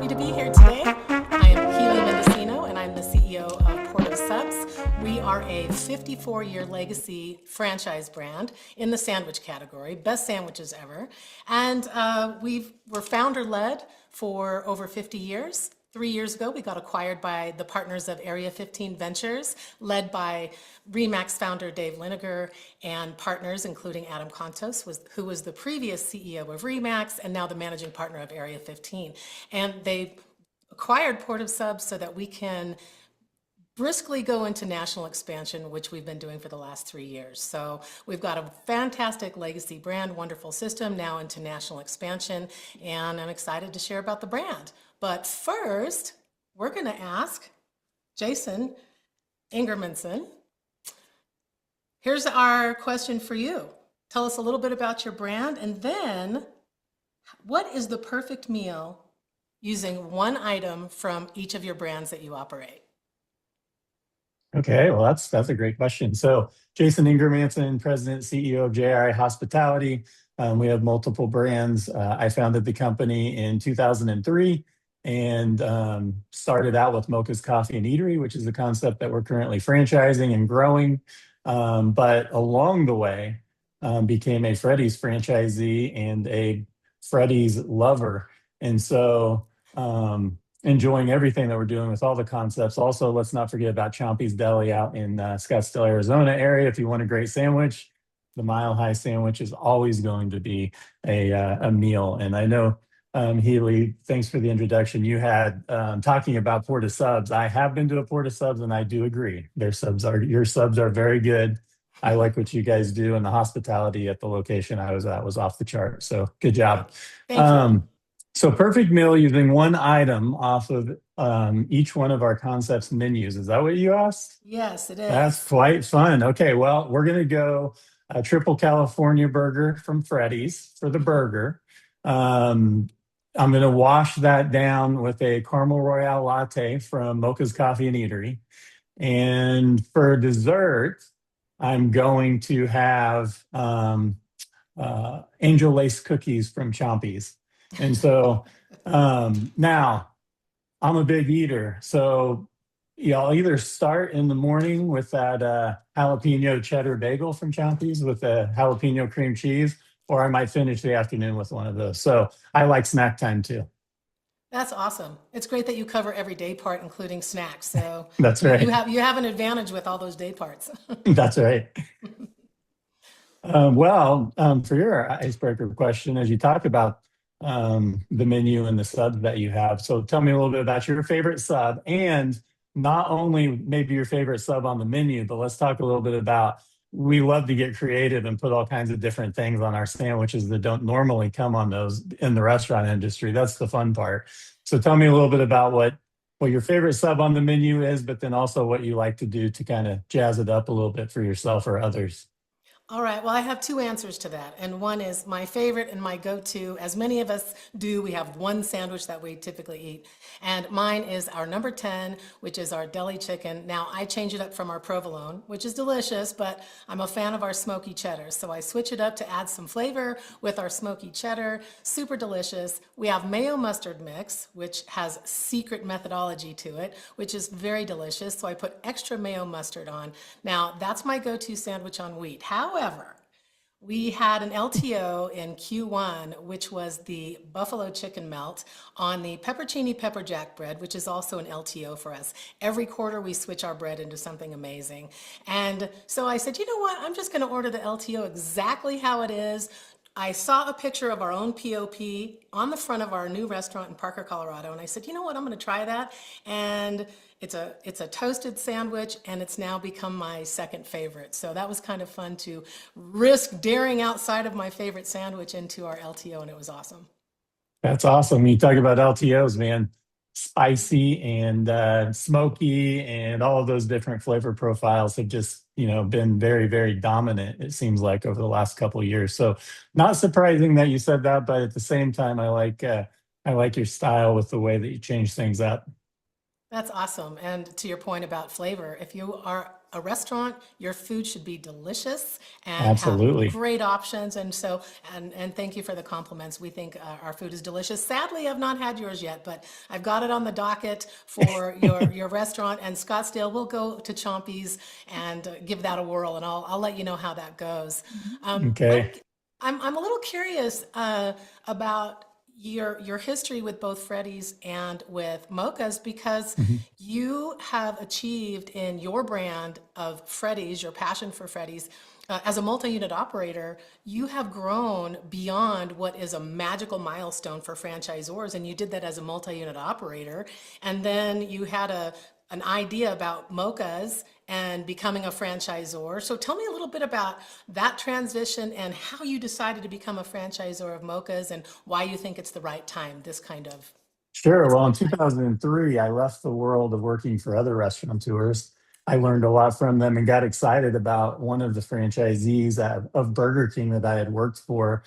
happy to be here today. I am Healey Mendicino, and I'm the CEO of Port of Subs. We are a 54-year legacy franchise brand in the sandwich category, best sandwiches ever. And we're founder-led for over 50 years. 3 years ago, we got acquired by the partners of Area 15 Ventures, led by Remax founder Dave Liniger and partners including Adam Contos, who was the previous CEO of Remax and now the managing partner of Area 15. And they acquired Port of Subs so that we can briskly go into national expansion, which we've been doing for the last 3 years. So we've got a fantastic legacy brand, wonderful system, now into national expansion, and I'm excited to share about the brand. But first, we're going to ask Jason Ingermanson. Here's our question for you. Tell us a little bit about your brand, and then what is the perfect meal using one item from each of your brands that you operate? Okay, well, that's a great question. So Jason Ingermanson, President, CEO of JRI Hospitality. We have multiple brands. I founded the company in 2003 and started out with Mocha's Coffee and Eatery, which is a concept that we're currently franchising and growing. But along the way, became a Freddy's franchisee and a Freddy's lover. And so enjoying everything that we're doing with all the concepts. Also, let's not forget about Chompy's Deli out in Scottsdale, Arizona area. If you want a great sandwich, the Mile High sandwich is always going to be a meal. And I know, Healey, thanks for the introduction. You had talking about Port of Subs. I have been to a Port of Subs, and I do agree. Your subs are very good. I like what you guys do, and the hospitality at the location I was at was off the chart. So good job. Thank you. So perfect meal using one item off of each one of our concepts menus. Is that what you asked? Yes, it is. That's quite fun. Okay, well, we're going to go a triple California burger from Freddy's for the burger. I'm going to wash that down with a caramel royale latte from Mocha's Coffee and Eatery. And for dessert, I'm going to have angel lace cookies from Chompy's. And so now I'm a big eater. So I'll either start in the morning with that jalapeno cheddar bagel from Chompy's with the jalapeno cream cheese, or I might finish the afternoon with one of those. So I like snack time too. That's awesome. It's great that you cover every day part, including snacks. So That's right. You have an advantage with all those day parts. That's right. For your icebreaker question, as you talk about the menu and the subs that you have, so tell me a little bit about your favorite sub, and not only maybe your favorite sub on the menu, but let's talk a little bit about, we love to get creative and put all kinds of different things on our sandwiches that don't normally come on those in the restaurant industry. That's the fun part. So tell me a little bit about what your favorite sub on the menu is, but then also what you like to do to kind of jazz it up a little bit for yourself or others. All right, well, I have two answers to that. And one is my favorite and my go-to. As many of us do, we have one sandwich that we typically eat. And mine is our number 10, which is our deli chicken. Now, I change it up from our provolone, which is delicious, but I'm a fan of our smoky cheddar. So I switch it up to add some flavor with our smoky cheddar. Super delicious. We have mayo mustard mix, which has secret methodology to it, which is very delicious. So I put extra mayo mustard on. Now, that's my go-to sandwich on wheat. However, we had an LTO in Q1, which was the buffalo chicken melt on the peppercini pepper jack bread, which is also an LTO for us. Every quarter we switch our bread into something amazing. And so I said, you know what, I'm just going to order the LTO exactly how it is. I saw a picture of our own POP on the front of our new restaurant in Parker, Colorado, and I said, you know what, I'm going to try that. And it's a toasted sandwich, and it's now become my second favorite. So that was kind of fun to risk daring outside of my favorite sandwich into our LTO, and it was awesome. That's awesome. You talk about LTOs, man. Spicy and smoky and all of those different flavor profiles have just, been very, very dominant, it seems like, over the last couple of years. So not surprising that you said that, but at the same time, I like your style with the way that you change things up. That's awesome. And to your point about flavor, if you are a restaurant, your food should be delicious and have Absolutely. great options. And so, and thank you for the compliments. We think our food is delicious. Sadly, I've not had yours yet, but I've got it on the docket for your restaurant. And Scottsdale, we'll go to Chompy's and give that a whirl, and I'll let you know how that goes. Um, I'm Okay. I'm a little curious about your history with both Freddy's and with Mocha's because Mhm. you have achieved in your brand of Freddy's, your passion for Freddy's, as a multi-unit operator, you have grown beyond what is a magical milestone for franchisors, and you did that as a multi-unit operator. And then you had an idea about Mocha's and becoming a franchisor. So tell me a little bit about that transition and how you decided to become a franchisor of Mocha's and why you think it's the right time, this kind of Sure. this Well, in kind of time. 2003, I left the world of working for other restaurateurs. I learned a lot from them and got excited about one of the franchisees of Burger King that I had worked for.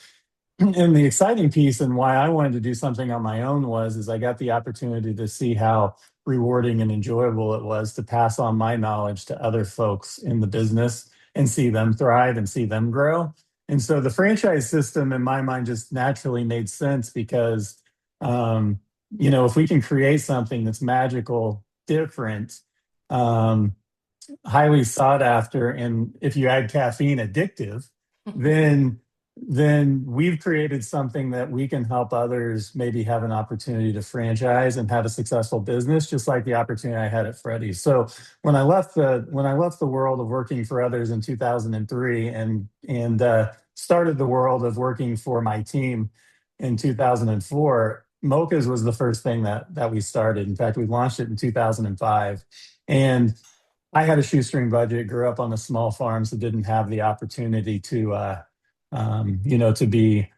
And the exciting piece and why I wanted to do something on my own was is I got the opportunity to see how rewarding and enjoyable it was to pass on my knowledge to other folks in the business and see them thrive and see them grow. And so the franchise system in my mind just naturally made sense because um, if we can create something that's magical, different, um, highly sought after, and if you add caffeine, addictive, then we've created something that we can help others maybe have an opportunity to franchise and have a successful business, just like the opportunity I had at Freddy's. So when I left the world of working for others in 2003 and started the world of working for my team in 2004, Mocha's was the first thing that we started. In fact, we launched it in 2005. And I had a shoestring budget, grew up on a small farm, so didn't have the opportunity to be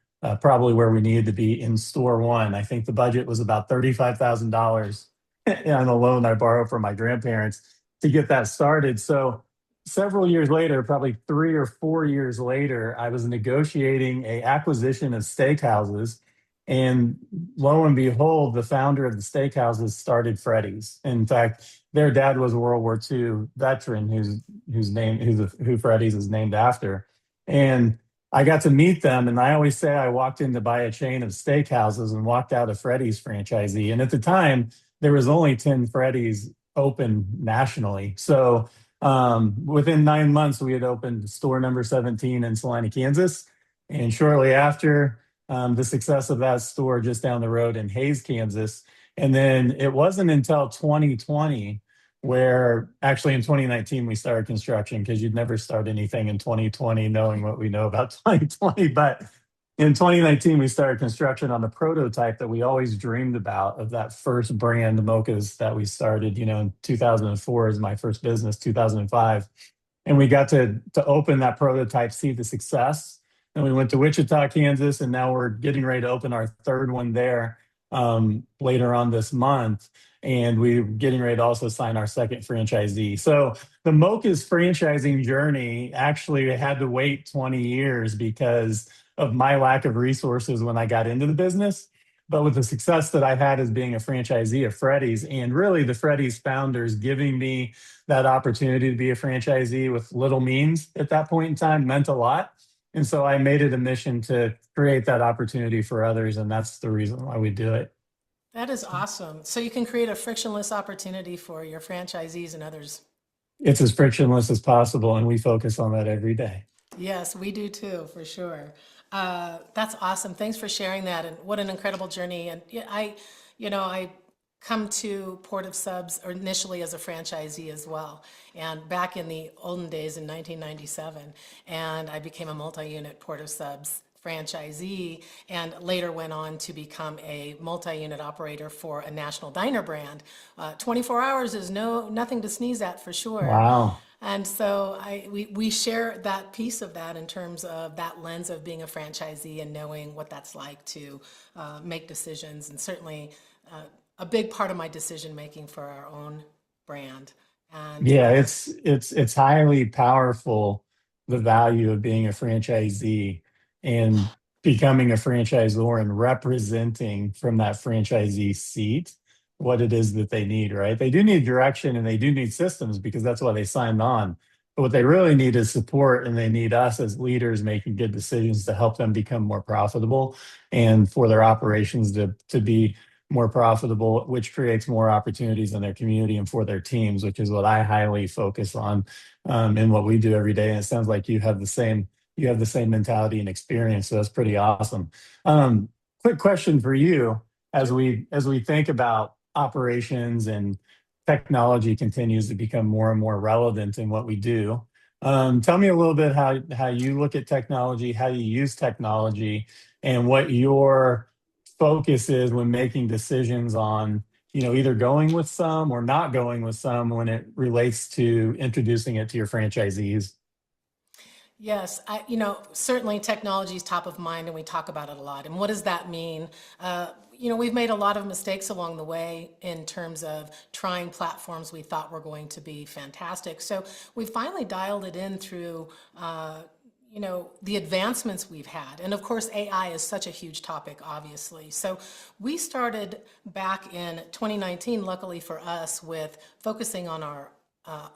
probably where we needed to be in store one. I think the budget was about $35,000 on a loan I borrowed from my grandparents to get that started. So several years later, probably 3 or 4 years later, I was negotiating a acquisition of steakhouses. And lo and behold, the founder of the steakhouses started Freddy's. In fact, their dad was a World War II veteran who Freddy's is named after. And I got to meet them, and I always say I walked in to buy a chain of steakhouses and walked out a Freddy's franchisee. And at the time, there was only 10 Freddy's open nationally. So within 9 months, we had opened store number 17 in Salina, Kansas. And shortly after, the success of that store just down the road in Hayes, Kansas. And then it wasn't until 2020 where actually in 2019 we started construction because you'd never start anything in 2020 knowing what we know about 2020. But in 2019 we started construction on the prototype that we always dreamed about of that first brand Mocha's that we started, in 2004 is my first business, 2005. And we got to open that prototype, see the success. And we went to Wichita, Kansas, and now we're getting ready to open our third one there later on this month. And we're getting ready to also sign our second franchisee. So the Mocha's franchising journey actually had to wait 20 years because of my lack of resources when I got into the business. But with the success that I had as being a franchisee of Freddy's, and really the Freddy's founders giving me that opportunity to be a franchisee with little means at that point in time meant a lot. And so I made it a mission to create that opportunity for others. And that's the reason why we do it. That is awesome. So you can create a frictionless opportunity for your franchisees and others. It's as frictionless as possible. And we focus on that every day. Yes, we do too, for sure. That's awesome. Thanks for sharing that, and what an incredible journey. And yeah, I come to Port of Subs initially as a franchisee as well, and back in the olden days in 1997, and I became a multi-unit Port of Subs franchisee, and later went on to become a multi-unit operator for a national diner brand. 24 hours is nothing to sneeze at for sure. Wow. And so we share that piece of that in terms of that lens of being a franchisee and knowing what that's like to make decisions, and certainly uh, a big part of my decision making for our own brand. And Yeah, it's highly powerful, the value of being a franchisee and becoming a franchisor and representing from that franchisee seat what it is that they need, right? They do need direction and they do need systems because that's why they signed on. But what they really need is support, and they need us as leaders making good decisions to help them become more profitable and for their operations to be more profitable, which creates more opportunities in their community and for their teams, which is what I highly focus on in what we do every day. And it sounds like you have the same mentality and experience, so that's pretty awesome. Quick question for you as Sure. we think about operations and technology continues to become more and more relevant in what we do. Tell me a little bit how you look at technology, how you use technology, and what your focus is when making decisions on, either going with some or not going with some when it relates to introducing it to your franchisees. Yes, certainly technology is top of mind and we talk about it a lot. And what does that mean? We've made a lot of mistakes along the way in terms of trying platforms we thought were going to be fantastic. So we finally dialed it in through, the advancements we've had. And of course, AI is such a huge topic, obviously. So we started back in 2019, luckily for us, with focusing on our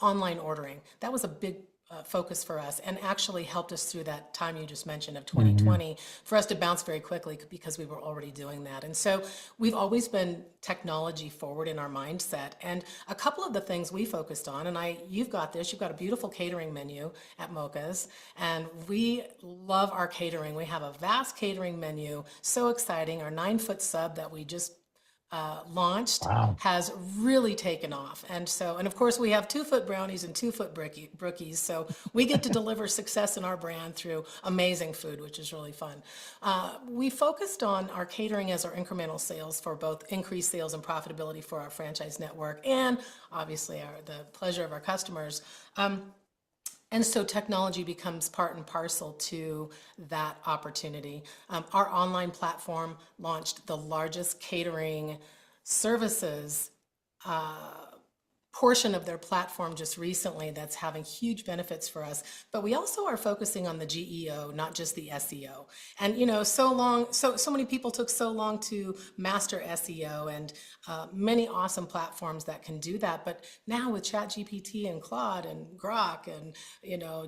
online ordering. That was a big focus for us and actually helped us through that time you just mentioned of Mhm. 2020 for us to bounce very quickly because we were already doing that. And so we've always been technology forward in our mindset. And a couple of the things we focused on, and you've got this, you've got a beautiful catering menu at Mocha's, and we love our catering. We have a vast catering menu, so exciting. Our 9-foot sub that we just launched Wow. has really taken off. And of course, we have 2-foot brownies and 2-foot brookies. So we get to deliver success in our brand through amazing food, which is really fun. We focused on our catering as our incremental sales for both increased sales and profitability for our franchise network and obviously the pleasure of our customers. And so technology becomes part and parcel to that opportunity. Our online platform launched the largest catering services portion of their platform just recently that's having huge benefits for us. But we also are focusing on the GEO, not just the SEO. And so many people took so long to master SEO, and many awesome platforms that can do that. But now with ChatGPT and Claude and Grok and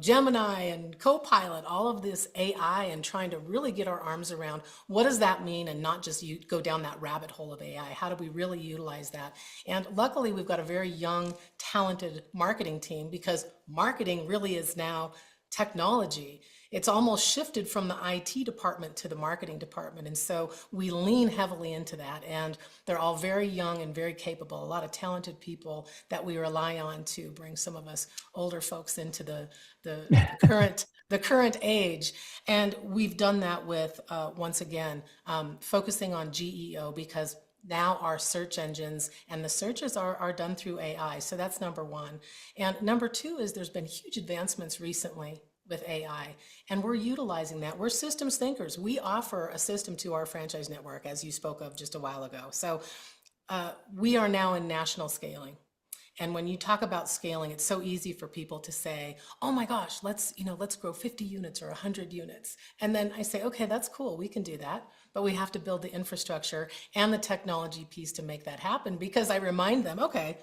Gemini and Copilot, all of this AI, and trying to really get our arms around what does that mean, and not just you go down that rabbit hole of AI. How do we really utilize that? And luckily, we've got a very young, talented marketing team, because marketing really is now technology. It's almost shifted from the IT department to the marketing department. And so we lean heavily into that. And they're all very young and very capable, a lot of talented people that we rely on to bring some of us older folks into the current age. And we've done that with, once again, focusing on GEO, because now our search engines and the searches are done through AI. So that's number one. And number two is there's been huge advancements recently with AI, and we're utilizing that. We're systems thinkers. We offer a system to our franchise network, as you spoke of just a while ago. So we are now in national scaling. And when you talk about scaling, it's so easy for people to say, "Oh my gosh, let's grow 50 units or 100 units." And then I say, "Okay, that's cool. We can do that, but we have to build the infrastructure and the technology piece to make that happen." Because I remind them, "Okay,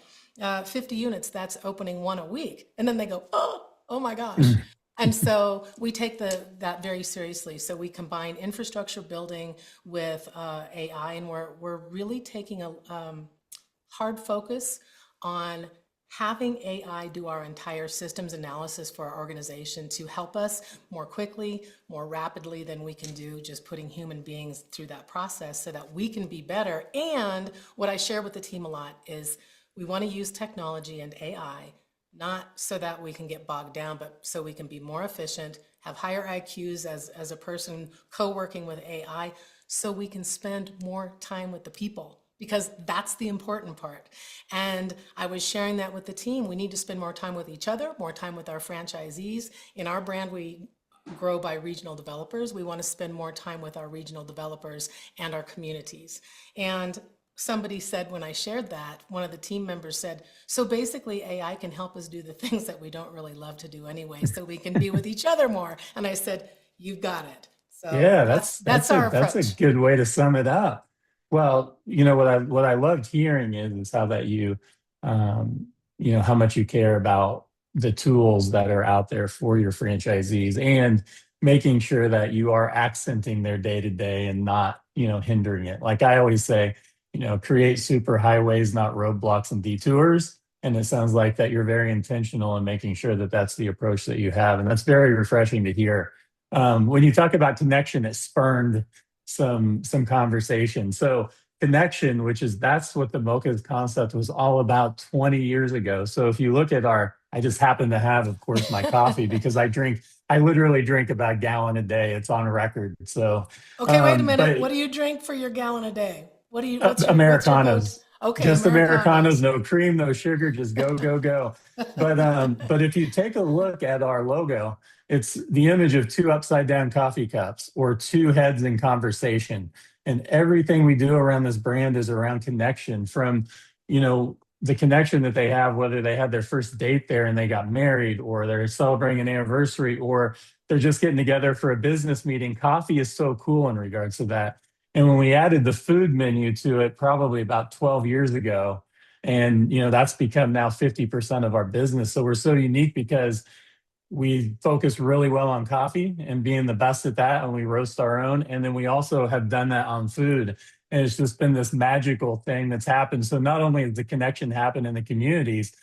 50 units, that's opening one a week." And then they go, "Oh my gosh." And so we take that very seriously. So we combine infrastructure building with AI, and we're really taking a hard focus on having AI do our entire systems analysis for our organization to help us more quickly, more rapidly than we can do just putting human beings through that process, so that we can be better. And what I share with the team a lot is we want to use technology and AI not so that we can get bogged down, but so we can be more efficient, have higher IQs as a person co-working with AI, so we can spend more time with the people, because that's the important part. And I was sharing that with the team. We need to spend more time with each other, more time with our franchisees. In our brand, we grow by regional developers. We want to spend more time with our regional developers and our communities. And somebody said, when I shared that, one of the team members said, "So basically AI can help us do the things that we don't really love to do anyway, so we can be with each other more." And I said, "You've got it." So Yeah, that's our that's a approach. good way to sum it up. Well, what I loved hearing is how that um, how much you care about the tools that are out there for your franchisees and making sure that you are accenting their day to day and not, hindering it. Like I always say, create super highways, not roadblocks and detours. And it sounds like that you're very intentional in making sure that that's the approach that you have, and that's very refreshing to hear. When you talk about connection, it spurned some conversation. So connection, which is that's what the Mocha's concept was all about 20 years ago. So if you look at I just happen to have, of course, my coffee because I literally drink about a gallon a day. It's on record. So, Okay, wait a minute. What but do you drink for your gallon a day? What's your go-to? Americanos, Okay, just Americanos, Americanos. no cream, no sugar, just go, go, go. But if you take a look at our logo, it's the image of two upside down coffee cups or two heads in conversation. And everything we do around this brand is around connection from, the connection that they have, whether they had their first date there and they got married, or they're celebrating an anniversary, or they're just getting together for a business meeting. Coffee is so cool in regards to that. And when we added the food menu to it, probably about 12 years ago, and that's become now 50% of our business. So we're so unique because we focus really well on coffee and being the best at that, and we roast our own. And then we also have done that on food. And it's just been this magical thing that's happened. So not only has the connection happened in the communities,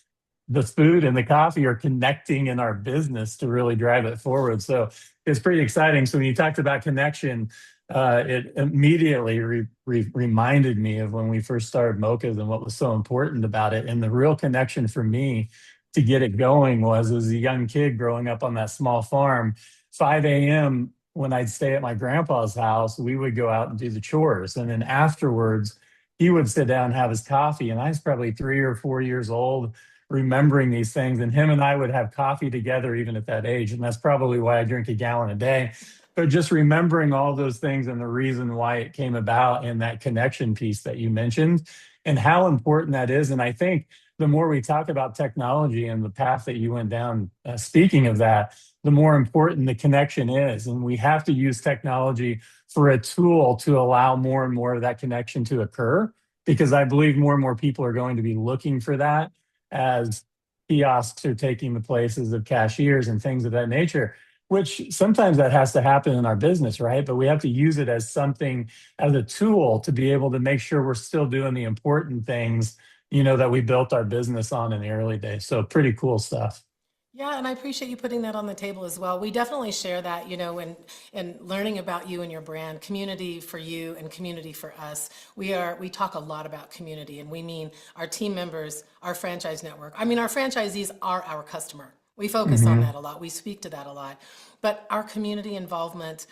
the food and the coffee are connecting in our business to really drive it forward. So it's pretty exciting. So when you talked about connection, it immediately reminded me of when we first started Mocha's and what was so important about it. And the real connection for me to get it going was as a young kid growing up on that small farm, 5 a.m. when I'd stay at my grandpa's house, we would go out and do the chores. And then afterwards, he would sit down and have his coffee. And I was probably 3 or 4 years old remembering these things. And him and I would have coffee together even at that age. And that's probably why I drink a gallon a day. But just remembering all those things and the reason why it came about and that connection piece that you mentioned and how important that is. And I think the more we talk about technology and the path that you went down, speaking of that, the more important the connection is. And we have to use technology for a tool to allow more and more of that connection to occur, because I believe more and more people are going to be looking for that as kiosks are taking the places of cashiers and things of that nature, which sometimes that has to happen in our business, right? But we have to use it as something, as a tool to be able to make sure we're still doing the important things, that we built our business on in the early days. So pretty cool stuff. Yeah, and I appreciate you putting that on the table as well. We definitely share that, in learning about you and your brand, community for you and community for us. We talk a lot about community, and we mean our team members, our franchise network. I mean, our franchisees are our customer. We focus on Hmm. that a lot. We speak to that a lot. But our community involvement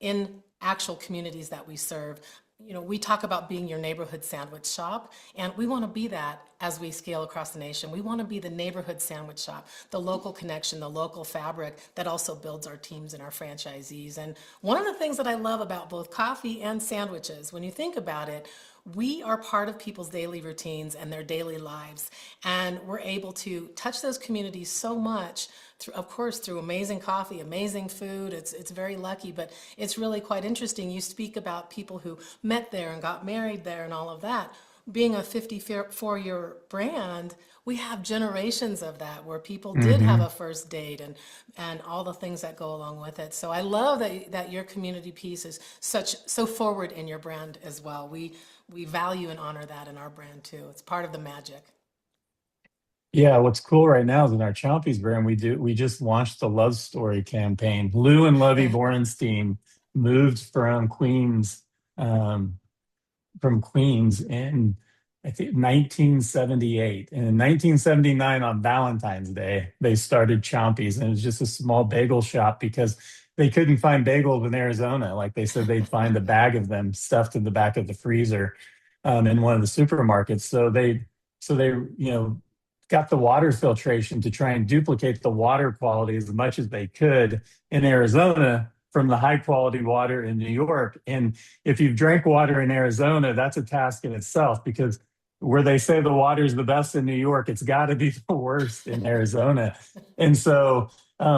in actual communities that we serve, we talk about being your neighborhood sandwich shop, and we want to be that as we scale across the nation. We want to be the neighborhood sandwich shop, the local connection, the local fabric that also builds our teams and our franchisees. And one of the things that I love about both coffee and sandwiches, when you think about it, we are part of people's daily routines and their daily lives. And we're able to touch those communities so much through, of course, through amazing coffee, amazing food. It's very lucky, but it's really quite interesting. You speak about people who met there and got married there and all of that. Being a 54-year brand, we have generations of that where people did have Hmm. a first date and all the things that go along with it. So I love that your community piece is so forward in your brand as well. We value and honor that in our brand too. It's part of the magic. Yeah, what's cool right now is in our Chompies brand, we just launched the Love Story campaign. Lou and Lovey Borenstein moved um, from Queens in, I think, 1978. And in 1979, on Valentine's Day, they started Chompies. And it was just a small bagel shop because they couldn't find bagels in Arizona. Like they said, they'd find a bag of them stuffed in the back of the freezer in one of the supermarkets. So they, got the water filtration to try and duplicate the water quality as much as they could in Arizona from the high quality water in New York. And if you've drank water in Arizona, that's a task in itself, because where they say the water is the best in New York, it's got to be the worst in Arizona. And so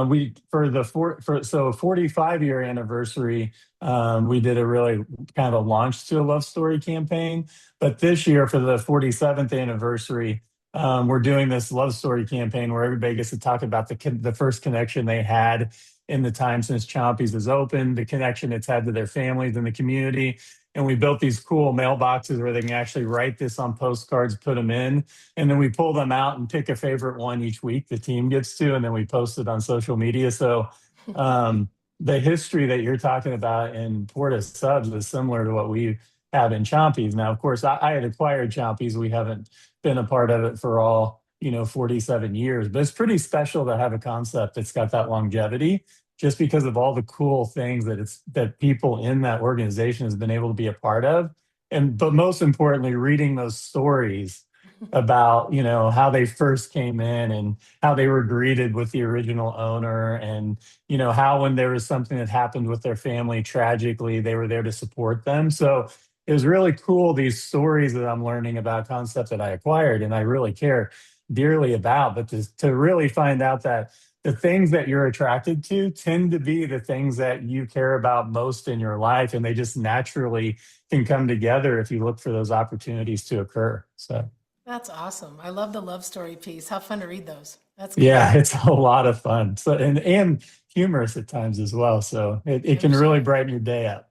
We for the 45-year anniversary, we did a really kind of a launch to a love story campaign. But this year for the 47th anniversary, we're doing this love story campaign where everybody gets to talk about the first connection they had in the time since Chompy's has opened, the connection it's had to their families and the community. And we built these cool mailboxes where they can actually write this on postcards, put them in, and then we pull them out and pick a favorite one each week the team gets to, and then we post it on social media. So the history that you're talking about in Porta Subs is similar to what we have in Chompy's. Now, of course, I had acquired Chompy's. We haven't been a part of it for all, 47 years, but it's pretty special to have a concept that's got that longevity just because of all the cool things that people in that organization has been able to be a part of. But most importantly, reading those stories about, how they first came in and how they were greeted with the original owner, and, how when there was something that happened with their family tragically, they were there to support them. So it was really cool, these stories that I'm learning about concepts that I acquired and I really care dearly about, but to really find out that the things that you're attracted to tend to be the things that you care about most in your life, and they just naturally can come together if you look for those opportunities to occur. So That's awesome. I love the love story piece. How fun to read those. That's yeah, great. it's a lot of fun. So and humorous at times as well. So it I'm can really sure. brighten your day up.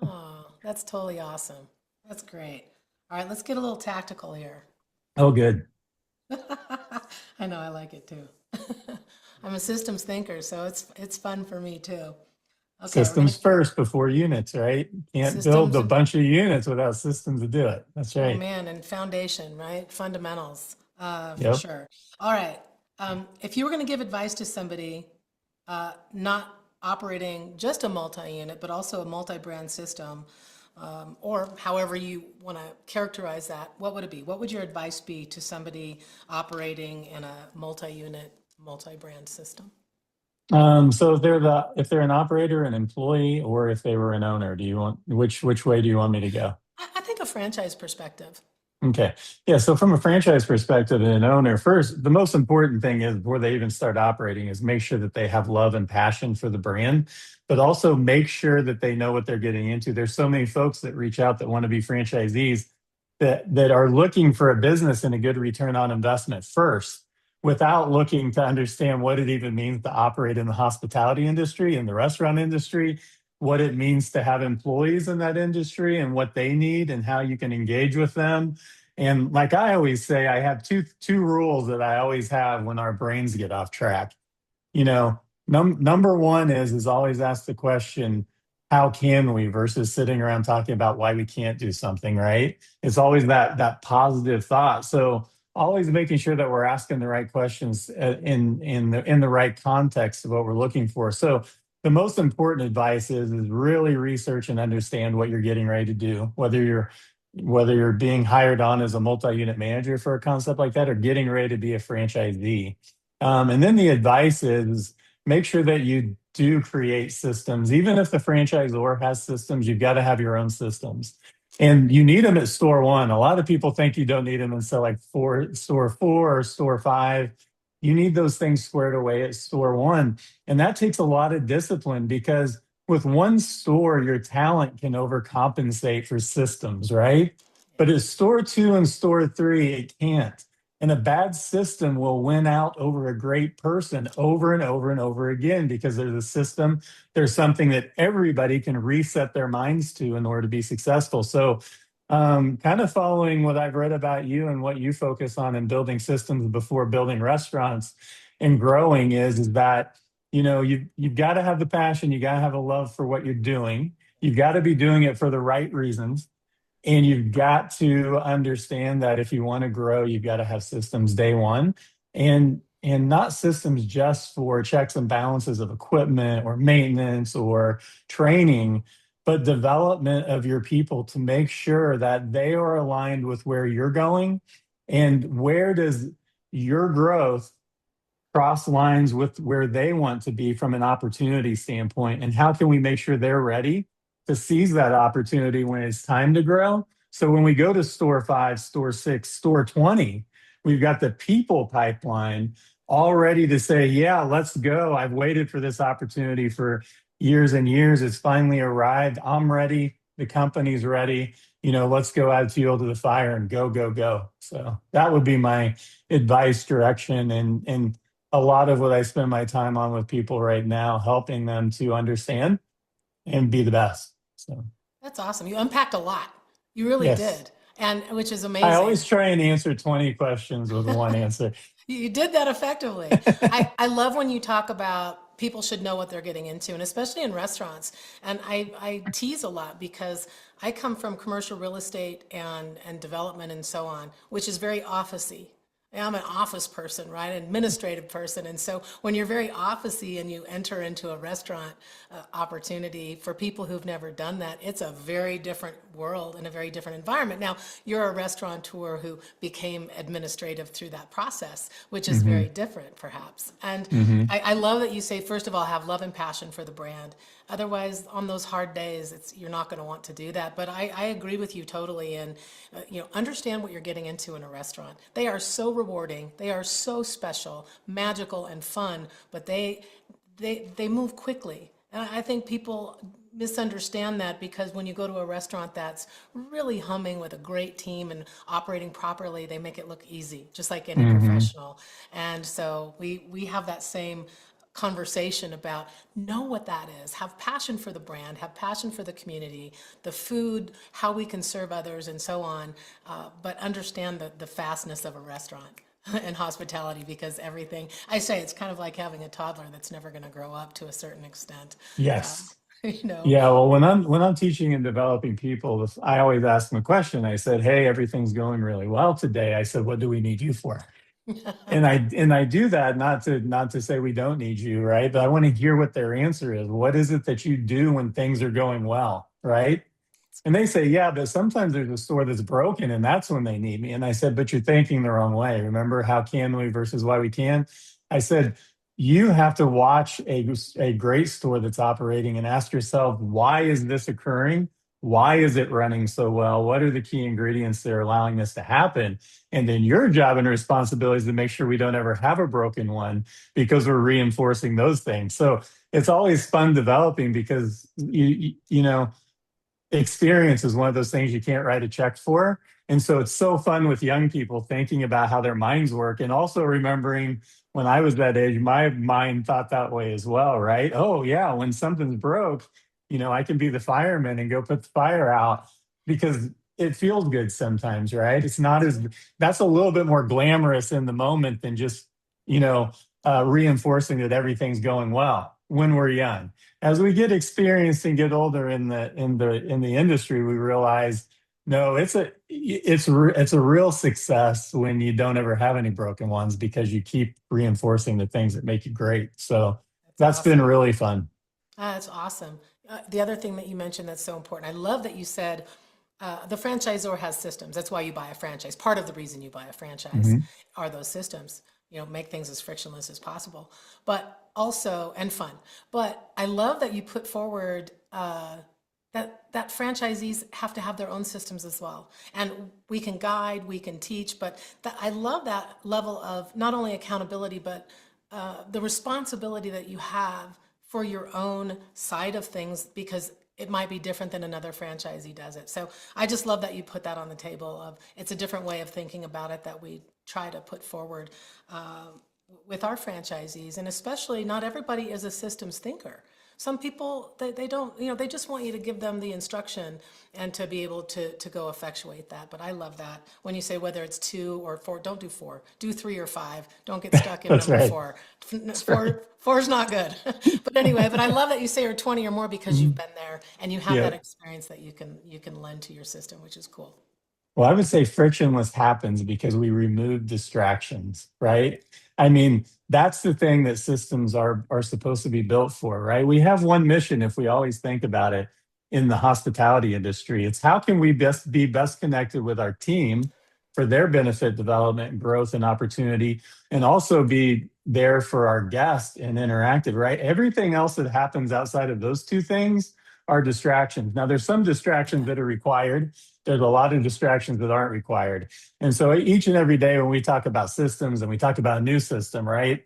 Oh, that's totally awesome. That's great. All right, let's get a little tactical here. Oh, good. I know I like it too. I'm a systems thinker, so it's fun for me too. Okay, we're gonna Systems first before units, right? Can't build systems a and bunch of units without systems to do it. That's oh right. man, and foundation, right? Fundamentals, for Yep. sure. All right. If you were gonna give advice to somebody, not operating just a multi-unit, but also a multi-brand system, or however you want to characterize that, what would it be? What would your advice be to somebody operating in a multi-unit, multi-brand system? So if they're an operator, an employee, or if they were an owner, do you want which way do you want me to go? I think a franchise perspective. Okay. Yeah. So from a franchise perspective and an owner, first, the most important thing is before they even start operating is make sure that they have love and passion for the brand, but also make sure that they know what they're getting into. There's so many folks that reach out that want to be franchisees that are looking for a business and a good return on investment first, without looking to understand what it even means to operate in the hospitality industry and the restaurant industry, what it means to have employees in that industry and what they need and how you can engage with them. And like I always say, I have two rules that I always have when our brains get off track. You know, number one is always ask the question, how can we, versus sitting around talking about why we can't do something, right? It's always that positive thought. So always making sure that we're asking the right questions in the right context of what we're looking for. So the most important advice is really research and understand what you're getting ready to do, whether you're being hired on as a multi-unit manager for a concept like that or getting ready to be a franchisee. And then the advice is make sure that you do create systems. Even if the franchisor has systems, you've got to have your own systems. And you need them at store one. A lot of people think you don't need them until like store four or store five. You need those things squared away at store one. And that takes a lot of discipline because with one store, your talent can overcompensate for systems, right? But at store two and store three, it can't. And a bad system will win out over a great person over and over and over again because there's a system, there's something that everybody can reset their minds to in order to be successful. So, kind of following what I've read about you and what you focus on in building systems before building restaurants and growing is that you've got to have the passion, you got to have a love for what you're doing, you've got to be doing it for the right reasons, and you've got to understand that if you want to grow, you've got to have systems day one, and not systems just for checks and balances of equipment or maintenance or training, but development of your people to make sure that they are aligned with where you're going and where does your growth cross lines with where they want to be from an opportunity standpoint, and how can we make sure they're ready to seize that opportunity when it's time to grow. So when we go to store five, store six, store 20, we've got the people pipeline, all ready to say, yeah, let's go. I've waited for this opportunity for years and years. It's finally arrived. I'm ready. The company's ready. Let's go add fuel to the fire and go, go, go. So that would be my advice, direction, and a lot of what I spend my time on with people right now, helping them to understand and be the best. So, That's awesome. You unpacked a lot. You really yes, did. And which is I amazing. always try and answer 20 questions with one answer. You did that effectively. I love when you talk about people should know what they're getting into, and especially in restaurants. And I tease a lot because I come from commercial real estate and development and so on, which is very officey. I'm an office person, right? An administrative person. And so when you're very officey and you enter into a restaurant opportunity for people who've never done that, it's a very different world and a very different environment. Now, you're a restaurateur who became administrative through that process, which is Hmm. very different, perhaps. And Hmm. I love that you say, first of all, have love and passion for the brand. Otherwise, on those hard days, you're not going to want to do that. But I agree with you totally, and understand what you're getting into in a restaurant. They are so rewarding, they are so special, magical, and fun. But they move quickly, and I think people misunderstand that because when you go to a restaurant that's really humming with a great team and operating properly, they make it look easy, just like any Hmm. professional. And so we have that same conversation about know what that is, have passion for the brand, have passion for the community, the food, how we can serve others, and so on. But understand the fastness of a restaurant and hospitality, because everything I say, it's kind of like having a toddler that's never going to grow up to a certain extent. Uh, Yes. you know, Yeah, well, when I'm teaching and developing people, I always ask them a question. I said, "Hey, everything's going really well today." I said, "What do we need you for?" And I do that not to say we don't need you, right? But I want to hear what their answer is. What is it that you do when things are going well, right? And they say, yeah, but sometimes there's a store that's broken and that's when they need me. And I said, but you're thinking the wrong way. Remember how can we versus why we can? I said, you have to watch a great store that's operating and ask yourself, why is this occurring? Why is it running so well? What are the key ingredients that are allowing this to happen? And then your job and responsibility is to make sure we don't ever have a broken one because we're reinforcing those things. So it's always fun developing because you know experience is one of those things you can't write a check for. And so it's so fun with young people thinking about how their minds work and also remembering when I was that age, my mind thought that way as well, right? Oh, yeah, when something's broke, I can be the fireman and go put the fire out because it feels good sometimes, right? It's not as, that's a little bit more glamorous in the moment than just, you know, reinforcing that everything's going well when we're young. As we get experienced and get older in the industry, we realize no, it's a real success when you don't ever have any broken ones because you keep reinforcing the things that make you great. So that's that's been awesome. really fun. That's awesome. The other thing that you mentioned that's so important, I love that you said the franchisor has systems. That's why you buy a franchise. Part of the reason you buy a franchise Hmm. are those systems. Make things as frictionless as possible, but also and fun. But I love that you put forward that franchisees have to have their own systems as well. And we can guide, we can teach, but I love that level of not only accountability, but the responsibility that you have for your own side of things because it might be different than another franchisee does it. So I just love that you put that on the table of it's a different way of thinking about it that we try to put forward uh, with our franchisees. And especially not everybody is a systems thinker. Some people they don't, they just want you to give them the instruction and to be able to go effectuate that. But I love that when you say whether it's 2 or 4, don't do 4, do 3 or 5. Don't get stuck in That's number right. 4. That's right. Four is not good. But anyway, but I love that you say you're 20 or more because you've Mhm. been there and you have Yeah. that experience that you can lend to your system, which is cool. Well, I would say frictionless happens because we remove distractions, right? I mean, that's the thing that systems are supposed to be built for, right? We have one mission if we always think about it in the hospitality industry. It's how can we best connected with our team for their benefit, development, and growth and opportunity, and also be there for our guests and interactive, right? Everything else that happens outside of those two things are distractions. Now, there's some distractions Yeah. that are required there's a lot of distractions that aren't required. And so each and every day when we talk about systems and we talk about a new system, right?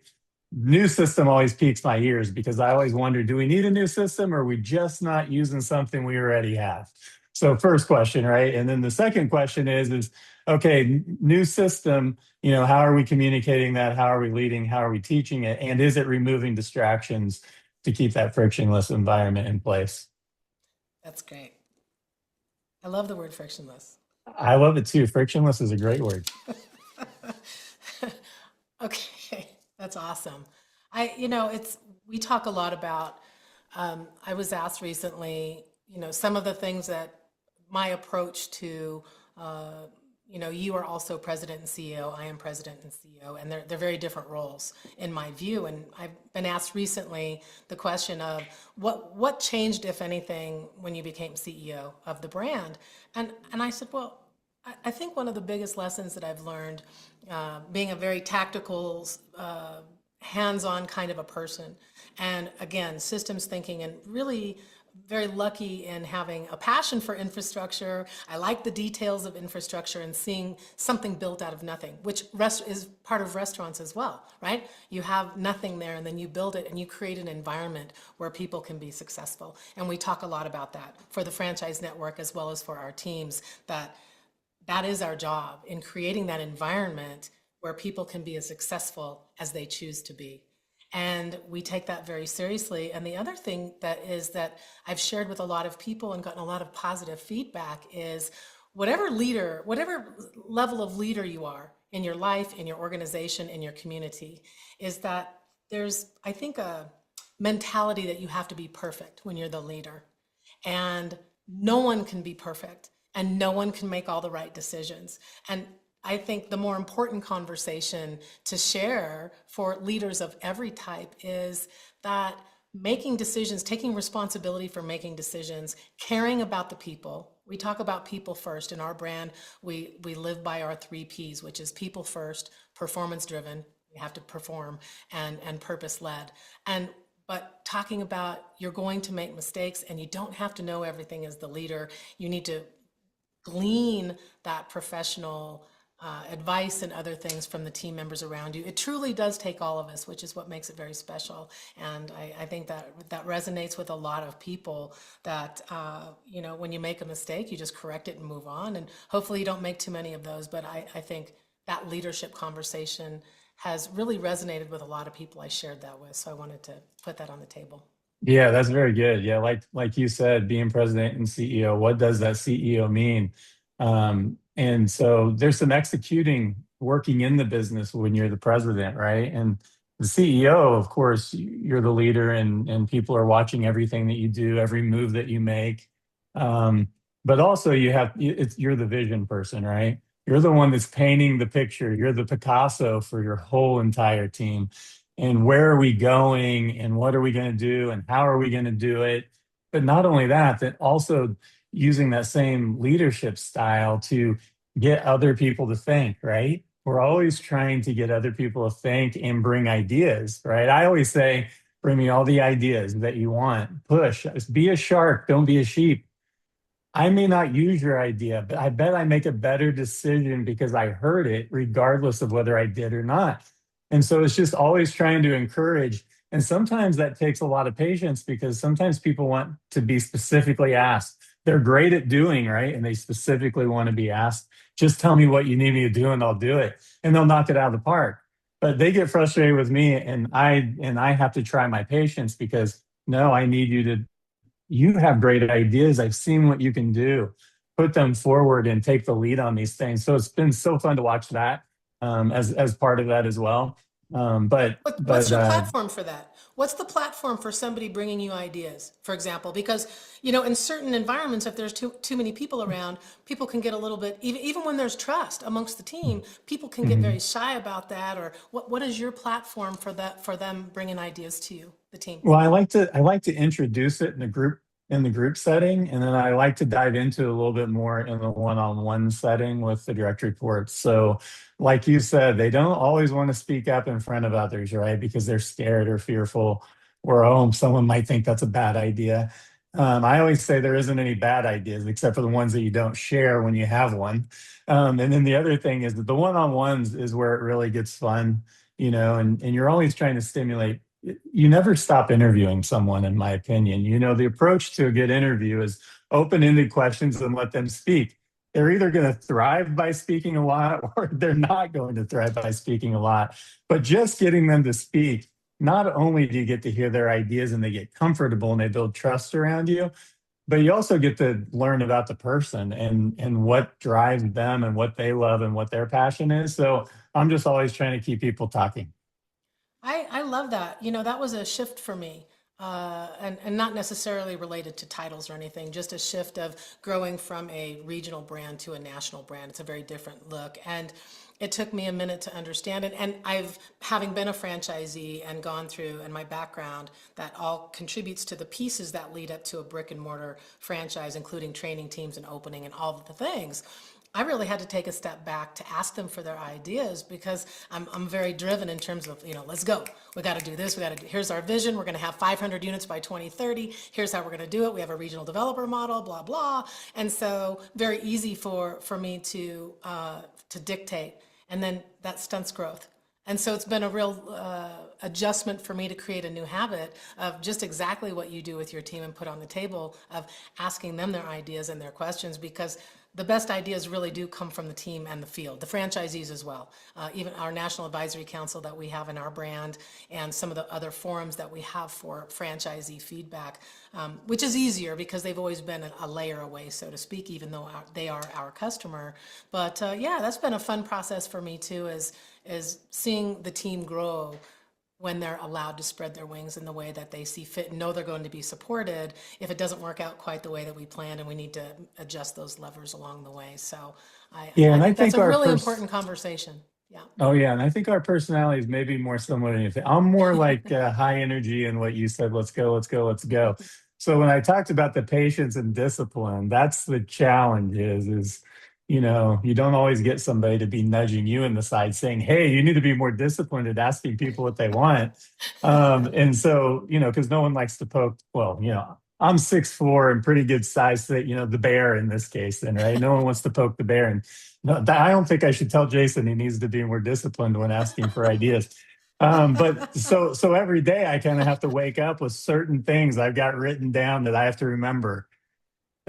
New system always piques my ears because I always wonder, do we need a new system or are we just not using something we already have? So first question, right? And then the second question is okay, new system, how are we communicating that? How are we leading? How are we teaching it? And is it removing distractions to keep that frictionless environment in place? That's great. I love the word frictionless. I love it too. Frictionless is a great word. Okay, that's awesome. We talk a lot about, I was asked recently, some of the things that my approach to, you are also president and CEO, I am president and CEO, and they're very different roles in my view. And I've been asked recently the question of what changed, if anything, when you became CEO of the brand? And I said, well, I think one of the biggest lessons that I've learned, being a very tactical, hands-on kind of a person, and again, systems thinking, and really very lucky in having a passion for infrastructure. I like the details of infrastructure and seeing something built out of nothing, which is part of restaurants as well, right? You have nothing there and then you build it and you create an environment where people can be successful. And we talk a lot about that for the franchise network as well as for our teams, that is our job in creating that environment where people can be as successful as they choose to be. And we take that very seriously. And the other thing that I've shared with a lot of people and gotten a lot of positive feedback is whatever level of leader you are in your life, in your organization, in your community, is that there's, I think, a mentality that you have to be perfect when you're the leader. And no one can be perfect and no one can make all the right decisions. And I think the more important conversation to share for leaders of every type is that making decisions, taking responsibility for making decisions, caring about the people. We talk about people first. In our brand, we live by our 3 Ps, which is people first, performance driven, you have to perform, and purpose led. But talking about you're going to make mistakes and you don't have to know everything as the leader. You need to glean that professional advice and other things from the team members around you. It truly does take all of us, which is what makes it very special. And I think that resonates with a lot of people that, when you make a mistake, you just correct it and move on. And hopefully you don't make too many of those. But I think that leadership conversation has really resonated with a lot of people I shared that with. So I wanted to put that on the table. Yeah, that's very good. Yeah, like you said, being president and CEO, what does that CEO mean? And so there's some executing, working in the business when you're the president, right? And the CEO, of course, you're the leader, and people are watching everything that you do, every move that you make. But also, you're the vision person, right? You're the one that's painting the picture. You're the Picasso for your whole entire team. And where are we going? And what are we going to do? And how are we going to do it? But not only that, that also using that same leadership style to get other people to think, right? We're always trying to get other people to think and bring ideas, right? I always say, bring me all the ideas that you want. Push. Be a shark, don't be a sheep. I may not use your idea, but I bet I make a better decision because I heard it, regardless of whether I did or not. And so it's just always trying to encourage. And sometimes that takes a lot of patience because sometimes people want to be specifically asked. They're great at doing, right? And they specifically want to be asked, just tell me what you need me to do and I'll do it. And they'll knock it out of the park. But they get frustrated with me and I have to try my patience because no, I need you have great ideas. I've seen what you can do. Put them forward and take the lead on these things. So it's been so fun to watch that as part of that as well. What's your platform for that? What's the platform for somebody bringing you ideas, for example? Because, in certain environments, if there's too many people around, people can get a little bit, even when there's trust amongst the team, people can get very shy about that. Or what is your platform for them bringing ideas to you, the team? Well, I like to introduce it in the group setting, and then I like to dive into it a little bit more in the one-on-one setting with the direct reports. So, like you said, they don't always want to speak up in front of others, right? Because they're scared or fearful, or someone might think that's a bad idea. I always say there isn't any bad ideas except for the ones that you don't share when you have one. And then the other thing is that the one-on-ones is where it really gets fun, and you're always trying to stimulate. You never stop interviewing someone, in my opinion. The approach to a good interview is open-ended questions and let them speak. They're either going to thrive by speaking a lot or they're not going to thrive by speaking a lot. But just getting them to speak, not only do you get to hear their ideas and they get comfortable and they build trust around you, but you also get to learn about the person and what drives them and what they love and what their passion is. So I'm just always trying to keep people talking. I love that. That was a shift for me. And not necessarily related to titles or anything, just a shift of growing from a regional brand to a national brand. It's a very different look. And it took me a minute to understand it. And having been a franchisee and gone through, and my background, that all contributes to the pieces that lead up to a brick and mortar franchise, including training teams and opening and all of the things. I really had to take a step back to ask them for their ideas because I'm very driven in terms of, let's go. We got to do this. Here's our vision. We're going to have 500 units by 2030. Here's how we're going to do it. We have a regional developer model, blah, blah. And so very easy for me to dictate. And then that stunts growth. And so it's been a real adjustment for me to create a new habit of just exactly what you do with your team and put on the table of asking them their ideas and their questions, because the best ideas really do come from the team and the field, the franchisees as well. Even our National Advisory Council that we have in our brand and some of the other forums that we have for franchisee feedback, which is easier because they've always been a layer away, so to speak, even though they are our customer. But yeah, that's been a fun process for me too, is seeing the team grow when they're allowed to spread their wings in the way that they see fit and know they're going to be supported if it doesn't work out quite the way that we planned and we need to adjust those levers along the way. So Yeah, I and I think that's think a our really first important conversation. Yeah. Oh yeah, and I think our personalities may be more similar than anything. I'm more like high energy and what you said, let's go, let's go, let's go. So when I talked about the patience and discipline, that's the challenge is you don't always get somebody to be nudging you in the side saying, "Hey, you need to be more disciplined at asking people what they want." And so, because no one likes to poke, well, I'm 6'4" and pretty good size, so that, the bear in this case, then, right? No one wants to poke the bear. And no, I don't think I should tell Jason he needs to be more disciplined when asking for ideas. But so every day I kind of have to wake up with certain things I've got written down that I have to remember.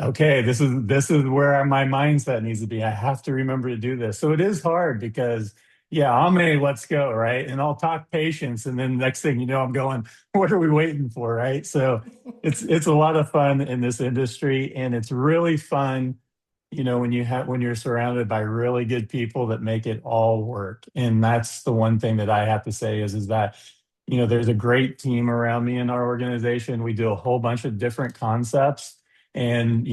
Okay, this is where my mindset needs to be. I have to remember to do this. So it is hard because yeah, I'm a let's go, right? And I'll talk patience, and then next thing you know, I'm going, what are we waiting for, right? So it's a lot of fun in this industry, and it's really fun when you're surrounded by really good people that make it all work. And that's the one thing that I have to say is that there's a great team around me in our organization. We do a whole bunch of different concepts. And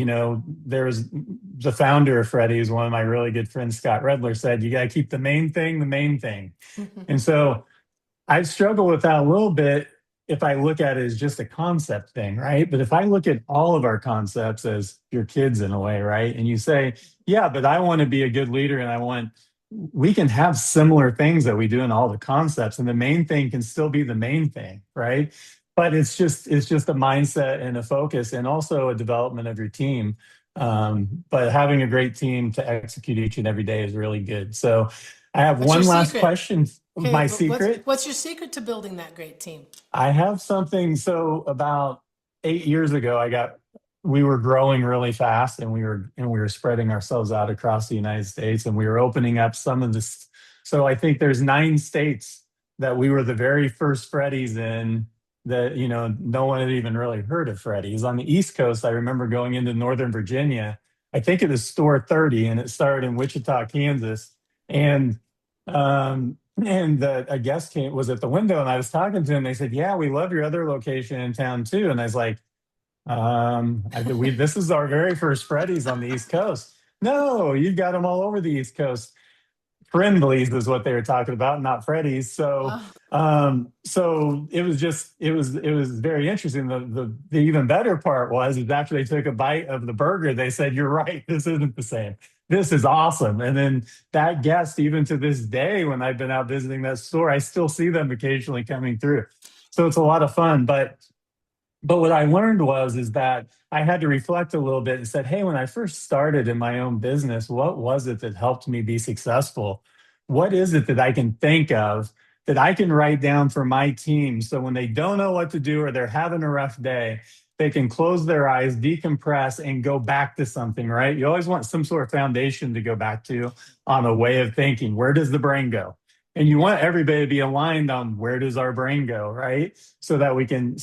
there's the founder of Freddie's, one of my really good friends, Scott Redler, said you got to keep the main thing the main thing. And so I struggle with that a little bit if I look at it as just a concept thing, right? But if I look at all of our concepts as your kids in a way, right? And you say, yeah, but I want to be a good leader and we can have similar things that we do in all the concepts, and the main thing can still be the main thing, right? But it's just a mindset and a focus and also a development of your team. But having a great team to execute each and every day is really good. So I have What's your one last secret? question. Okay, My secret? what's your secret to building that great team? I have something. So about 8 years ago, we were growing really fast, and we were spreading ourselves out across the United States, and we were opening up some of this. So I think there's 9 states that we were the very first Freddy's in, that no one had even really heard of Freddy's. On the East Coast, I remember going into Northern Virginia. I think it was store 30, and it started in Wichita, Kansas, and a guest was at the window, and I was talking to him. They said, "Yeah, we love your other location in town too." And I was like, "This is our very first Freddy's on the East Coast." No, you've got them all over the East Coast. Friendlies is what they were talking about, not Freddy's. So, Oh, so it was very interesting. The even better part is after they took a bite of the burger, they said, "You're right. This isn't the same. This is awesome." And then that guest, even to this day, when I've been out visiting that store, I still see them occasionally coming through. So it's a lot of fun. But But what I learned is that I had to reflect a little bit and said, hey, when I first started in my own business, what was it that helped me be successful? What is it that I can think of that I can write down for my team so when they don't know what to do or they're having a rough day, they can close their eyes, decompress, and go back to something, right? You always want some sort of foundation to go back to on a way of thinking. Where does the brain go? And you want everybody to be aligned on where does our brain go, right? So that we can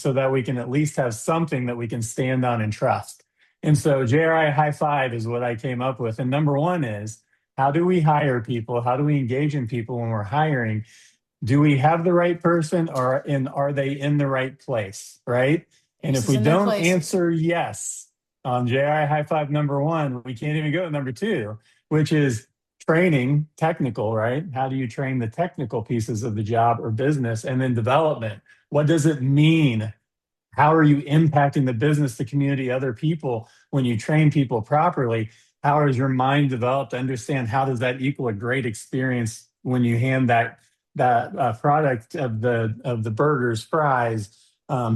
at least have something that we can stand on and trust. And so JRI High Five is what I came up with. And number one is, how do we hire people? How do we engage in people when we're hiring? Do we have the right person, or are they in the right place, right? And if Aces we in their don't places. answer yes on JRI High Five number one, we can't even go to number two, which is training, technical, right? How do you train the technical pieces of the job or business? And then development. What does it mean? How are you impacting the business, the community, other people when you train people properly? How is your mind developed to understand how does that equal a great experience when you hand that product of the burgers, fries,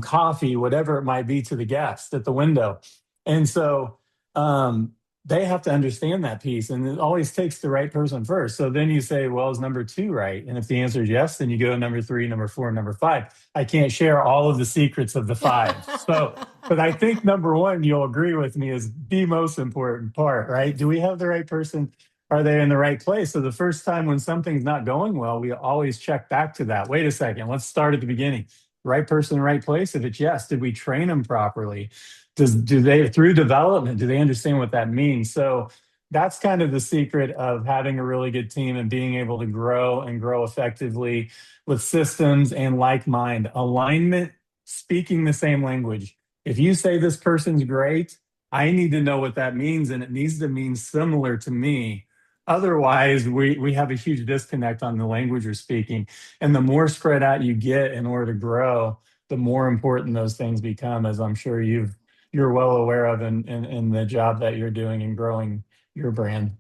coffee, whatever it might be to the guest at the window? And so um, they have to understand that piece, and it always takes the right person first. So then you say, well, is number two right? And if the answer is yes, then you go to number three, number four, number five. I can't share all of the secrets of the five. So, but I think number one, you'll agree with me, is the most important part, right? Do we have the right person? Are they in the right place? So the first time when something's not going well, we always check back to that. Wait a second, let's start at the beginning. Right person, right place? If it's yes, did we train them properly? Do they, through development, do they understand what that means? So that's kind of the secret of having a really good team and being able to grow and grow effectively with systems and like mind alignment, speaking the same language. If you say this person's great, I need to know what that means, and it needs to mean similar to me. Otherwise, we have a huge disconnect on the language we're speaking. And the more spread out you get in order to grow, the more important those things become, as I'm sure you're well aware of in the job that you're doing in growing your brand.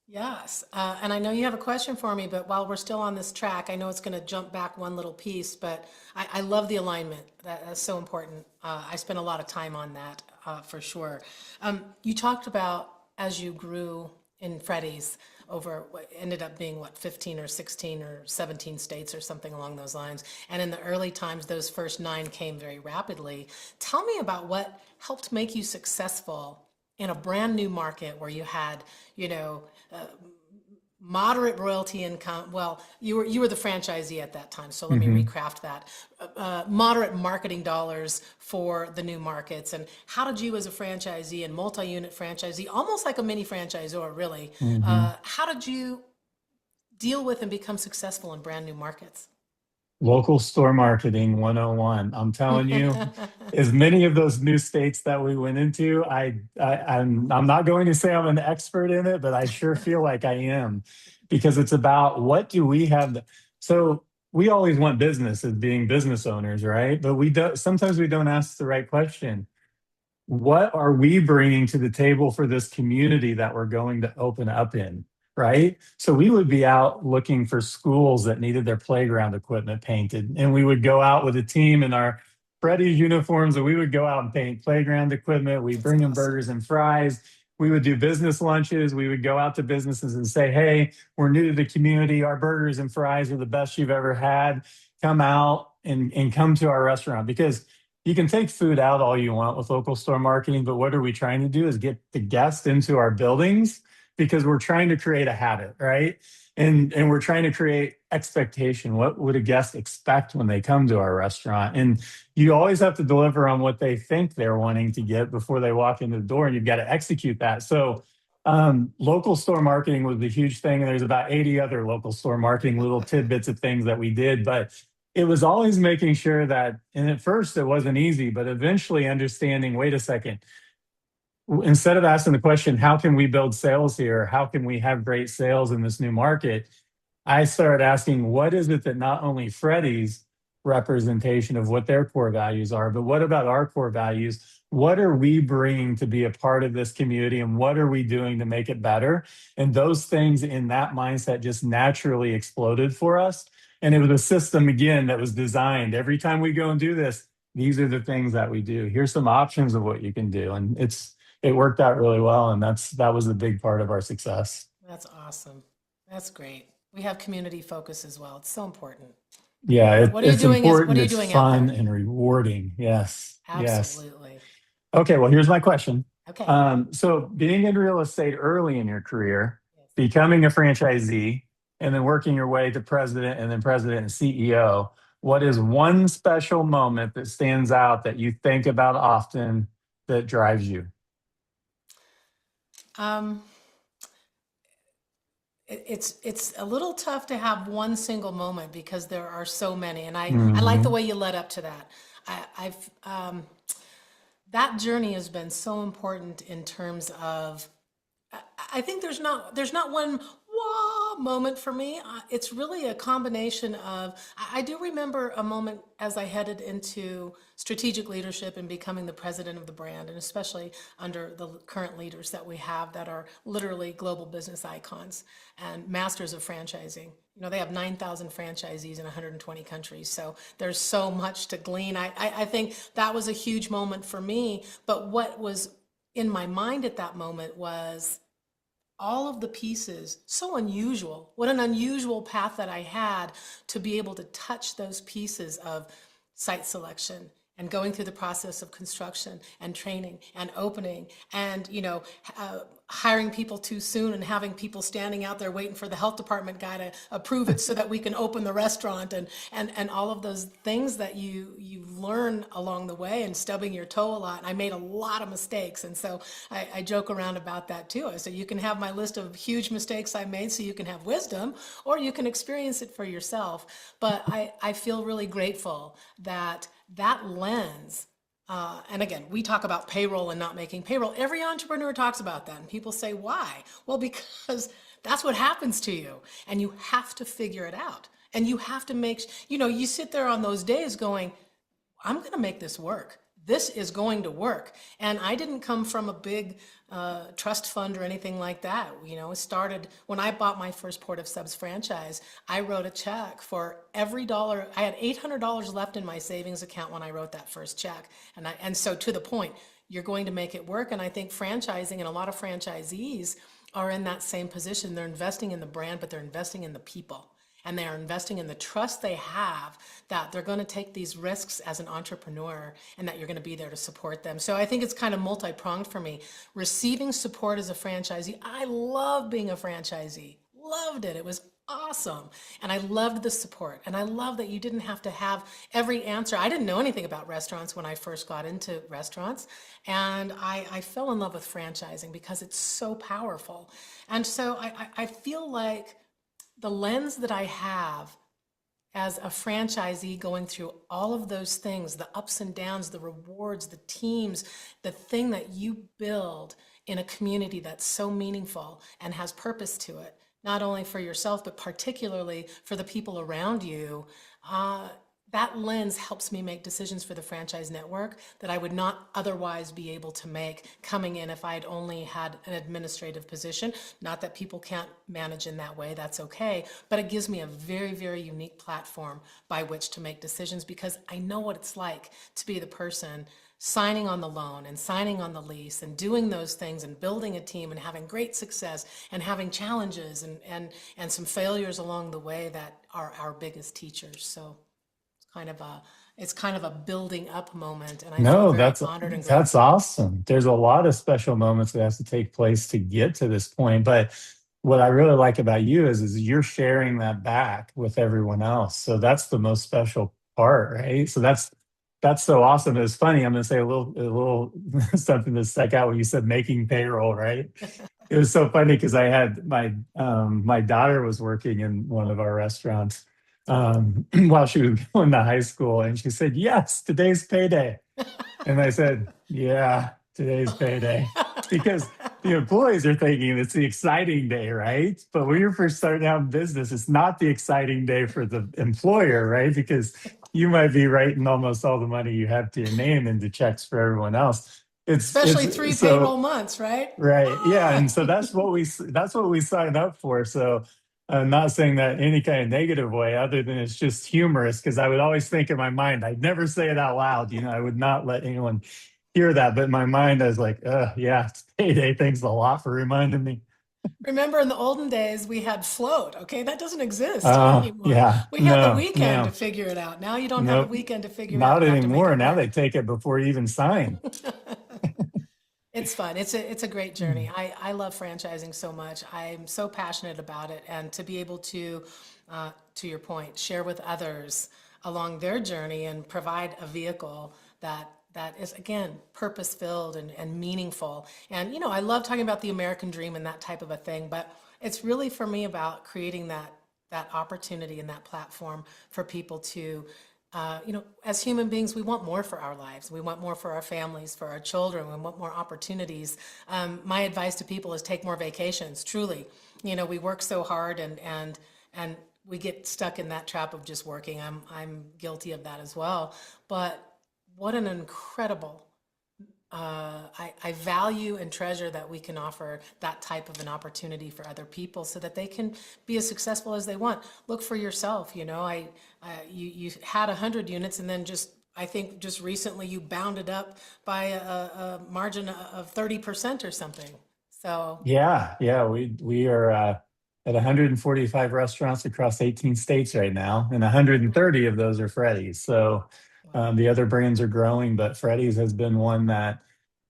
Yes, and I know you have a question for me, but while we're still on this track, I know it's going to jump back one little piece, but I love the alignment. That's so important. I spent a lot of time on that for sure. You talked about as you grew in Freddy's over what ended up being what, 15 or 16 or 17 states or something along those lines. And in the early times, those first nine came very rapidly. Tell me about what helped make you successful in a brand new market where you had, you know, moderate royalty income. Well, you were the franchisee at that time, so let me Mhm. recraft that. Moderate marketing dollars for the new markets, and how did you, as a franchisee and multi-unit franchisee, almost like a mini franchisor, really, Mhm. how did you deal with and become successful in brand new markets? Local store marketing 101. I'm telling you, as many of those new states that we went into, I'm not going to say I'm an expert in it, but I sure feel like I am, because it's about what do we have. So we always want business as being business owners, right? But we don't. Sometimes we don't ask the right question. What are we bringing to the table for this community that we're going to open up in, right? So we would be out looking for schools that needed their playground equipment painted, and we would go out with a team in our Freddy's uniforms, and we would go out and paint playground equipment. We'd That's bring them awesome. burgers and fries. We would do business lunches. We would go out to businesses and say, hey, we're new to the community. Our burgers and fries are the best you've ever had. Come out and come to our restaurant, because you can take food out all you want with local store marketing, but what are we trying to do is get the guest into our buildings, because we're trying to create a habit, right? And we're trying to create expectation. What would a guest expect when they come to our restaurant? And you always have to deliver on what they think they're wanting to get before they walk in the door, and you've got to execute that. So local store marketing was a huge thing, and there's about 80 other local store marketing little tidbits of things that we did, but it was always making sure that, and at first it wasn't easy, but eventually understanding, wait a second, instead of asking the question, how can we build sales here? How can we have great sales in this new market? I started asking, what is it that not only Freddie's representation of what their core values are, but what about our core values? What are we bringing to be a part of this community, and what are we doing to make it better? And those things in that mindset just naturally exploded for us. And it was a system, again, that was designed. Every time we go and do this, these are the things that we do. Here's some options of what you can do. And it worked out really well. And that was a big part of our success. That's awesome. That's great. We have community focus as well. It's so important. Yeah, What are you it's doing what important. are you It's doing out fun there? and rewarding. Yes. Yes. Absolutely. Okay, well, here's my question. Okay. So being in real estate early in your career, Yes. becoming a franchisee, and then working your way to president and then president and CEO, what is one special moment that stands out that you think about often that drives you? Um, it's a little tough to have one single moment because there are so many, and I like the Hmm. way you led up to that. I've that journey has been so important in terms of I think there's not one wah moment for me. It's really a combination of. I do remember a moment as I headed into strategic leadership and becoming the president of the brand, and especially under the current leaders that we have that are literally global business icons and masters of franchising. They have 9,000 franchisees in 120 countries, so there's so much to glean. I think that was a huge moment for me. But what was in my mind at that moment was all of the pieces, so unusual. What an unusual path that I had to be able to touch those pieces of site selection and going through the process of construction and training and opening and hiring people too soon and having people standing out there waiting for the health department guy to approve it so that we can open the restaurant and all of those things that you learn along the way, and stubbing your toe a lot. And I made a lot of mistakes, and so I joke around about that too. I say you can have my list of huge mistakes I made so you can have wisdom, or you can experience it for yourself. But I feel really grateful that that lens, and again, we talk about payroll and not making payroll. Every entrepreneur talks about that. And people say, why? Well, because that's what happens to you. And you have to figure it out. And you have to you sit there on those days going, I'm going to make this work. This is going to work. And I didn't come from a big trust fund or anything like that. It started when I bought my first Port of Subs franchise. I wrote a check for every dollar. I had $800 left in my savings account when I wrote that first check. And so to the point, you're going to make it work. And I think franchising and a lot of franchisees are in that same position. They're investing in the brand, but they're investing in the people. And they are investing in the trust they have that they're going to take these risks as an entrepreneur and that you're going to be there to support them. So I think it's kind of multi-pronged for me. Receiving support as a franchisee. I love being a franchisee. Loved it. It was awesome. And I loved the support. And I love that you didn't have to have every answer. I didn't know anything about restaurants when I first got into restaurants. And I fell in love with franchising because it's so powerful. And so I feel like the lens that I have as a franchisee going through all of those things, the ups and downs, the rewards, the teams, the thing that you build in a community that's so meaningful and has purpose to it, not only for yourself, but particularly for the people around you. That lens helps me make decisions for the franchise network that I would not otherwise be able to make coming in if I had only had an administrative position. Not that people can't manage in that way, that's okay, but it gives me a very, very unique platform by which to make decisions because I know what it's like to be the person signing on the loan and signing on the lease and doing those things and building a team and having great success and having challenges and some failures along the way that are our biggest teachers. So it's kind of a building up moment, and I feel No, very honored and that's grateful. awesome. There's a lot of special moments that has to take place to get to this point. But what I really like about you is you're sharing that back with everyone else. So that's the most special part, right? So that's so awesome. It's funny. I'm going to say a little something that stuck out when you said making payroll, right? It was so funny because I had my daughter was working in one of our restaurants while she was going to high school, and she said, "Yes, today's payday." And I said, "Yeah, today's payday," because the employees are thinking it's the exciting day, right? But when you're first starting out in business, it's not the exciting day for the employer, right? Because you might be writing almost all the money you have to your name into checks for everyone else. Especially It's three so payroll months, right? right. Yeah. And so that's what we sign up for. So I'm not saying that in any kind of negative way, other than it's just humorous because I would always think in my mind, I'd never say it out loud. I would not let anyone hear that. But in my mind, I was like, yeah, it's payday. Thanks a lot for reminding me. Remember in the olden days, we had float, okay? That doesn't exist anymore. Yeah, We had the no, weekend to no, figure it out. Now you don't have a nope, weekend to figure out. not You have to make anymore. it Now work. they take it before you even sign. It's fun. It's a great journey. I love franchising so much. I'm so passionate about it, and to be able to your point, share with others along their journey and provide a vehicle that is again purpose filled and meaningful. And I love talking about the American dream and that type of a thing, but it's really for me about creating that opportunity and that platform for people to as human beings, we want more for our lives. We want more for our families, for our children. We want more opportunities. My advice to people is take more vacations. Truly, we work so hard and we get stuck in that trap of just working. I'm guilty of that as well. But what an incredible I value and treasure that we can offer that type of an opportunity for other people so that they can be as successful as they want. Look for yourself, you had 100 units and then I think just recently you bounded up by a margin of 30% or something. So Yeah, we are at 145 restaurants across 18 states right now, and 130 of those are Freddy's. So wow. the other brands are growing, but Freddy's has been one that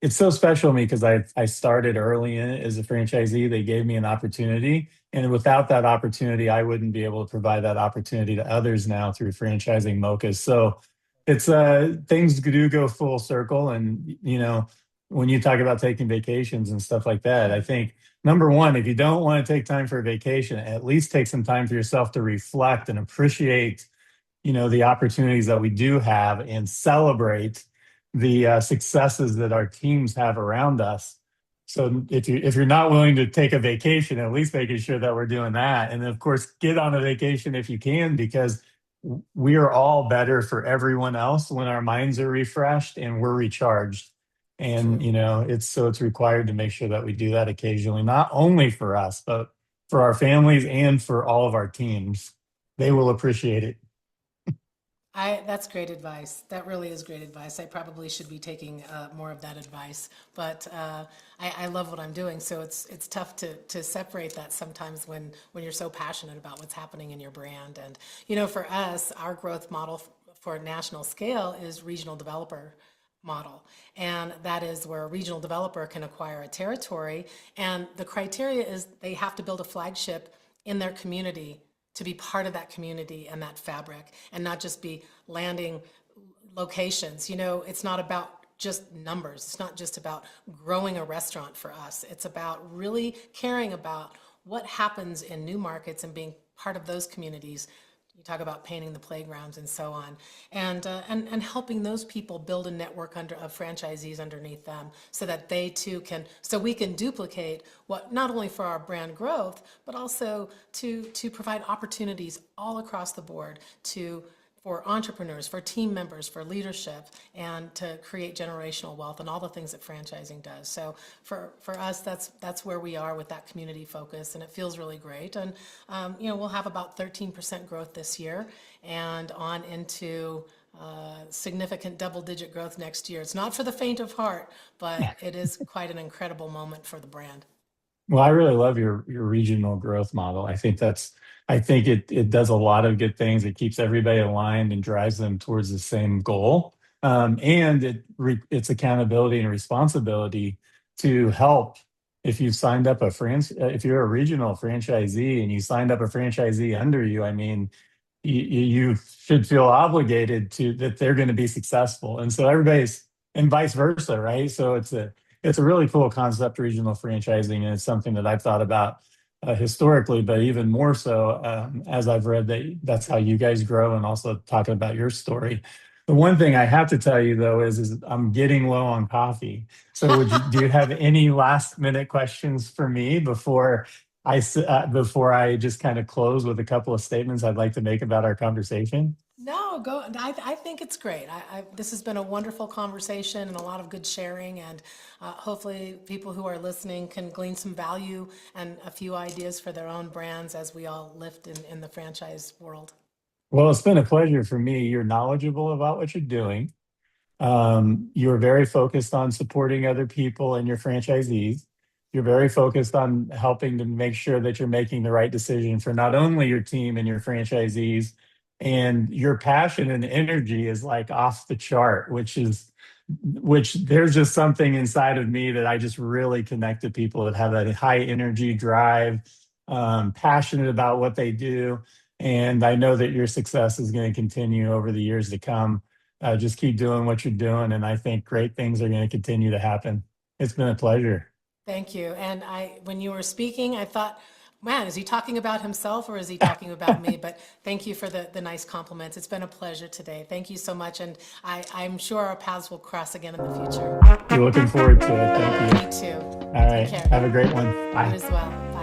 it's so special to me because I started early in it as a franchisee. They gave me an opportunity, and without that opportunity, I wouldn't be able to provide that opportunity to others now through franchising Mocha's. So it's things do go full circle, and when you talk about taking vacations and stuff like that, I think number one, if you don't want to take time for a vacation, at least take some time for yourself to reflect and appreciate, the opportunities that we do have and celebrate the successes that our teams have around us. So if you're not willing to take a vacation, at least making sure that we're doing that, and then of course get on a vacation if you can, because we are all better for everyone else when our minds are refreshed and we're recharged. And True. it's required to make sure that we do that occasionally, not only for us, but for our families and for all of our teams. They will appreciate it. That's great advice. That really is great advice. I probably should be taking more of that advice, but I love what I'm doing. So it's tough to separate that sometimes when you're so passionate about what's happening in your brand. And for us, our growth model for national scale is regional developer model. And that is where a regional developer can acquire a territory. And the criteria is they have to build a flagship in their community to be part of that community and that fabric and not just be landing locations. It's not about just numbers. It's not just about growing a restaurant for us. It's about really caring about what happens in new markets and being part of those communities. You talk about painting the playgrounds and so on, and helping those people build a network of franchisees underneath them, so that they too so we can duplicate what not only for our brand growth, but also to provide opportunities all across the board for entrepreneurs, for team members, for leadership, and to create generational wealth and all the things that franchising does. So for us, that's where we are with that community focus, and it feels really great. And we'll have about 13% growth this year, and on into significant double-digit growth next year. It's not for the faint of heart, but it is quite an incredible moment for the brand. Well, I really love your regional growth model. I think it does a lot of good things. It keeps everybody aligned and drives them towards the same goal. And it's accountability and responsibility to help. If you've signed up if you're a regional franchisee and you signed up a franchisee under you, I mean, you should feel obligated to that they're going to be successful, and so and vice versa, right? So it's a really cool concept, regional franchising, and it's something that I've thought about historically, but even more so as I've read that's how you guys grow, and also talking about your story. The one thing I have to tell you though is I'm getting low on coffee. So do you have any last minute questions for me before I just kind of close with a couple of statements I'd like to make about our conversation? No, No, go. I think it's great. This has been a wonderful conversation and a lot of good sharing, and hopefully people who are listening can glean some value and a few ideas for their own brands as we all lift in the franchise world. Well, it's been a pleasure for me. You're knowledgeable about what you're doing. You're very focused on supporting other people and your franchisees. You're very focused on helping to make sure that you're making the right decision for not only your team and your franchisees, and your passion and energy is like off the chart, which there's just something inside of me that I just really connect to people that have that high energy drive, passionate about what they do. And I know that your success is going to continue over the years to come. Just keep doing what you're doing, and I think great things are going to continue to happen. It's been a pleasure. Thank you. And when you were speaking, I thought, man, is he talking about himself or is he talking about me? But thank you for the nice compliments. It's been a pleasure today. Thank you so much. And I'm sure our paths will cross again in the future. We're looking forward to it. Thank you. Me too. All Take right. care. Have a great one. You Bye. as well.